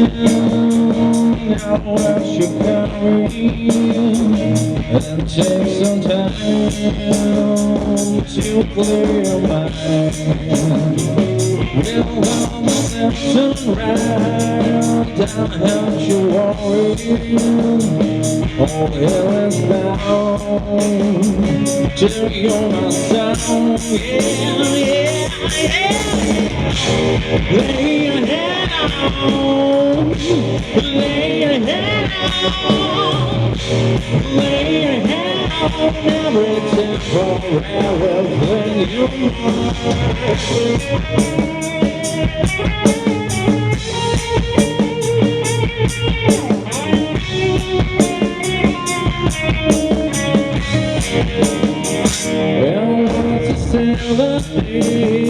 Now I should carry and take some time to clear your mind. Well, I'm left and right down how you worry. All hell is bound to your sound. Lay your head on, lay your head on, lay your head on. Everything forever when you well, once a sympathy,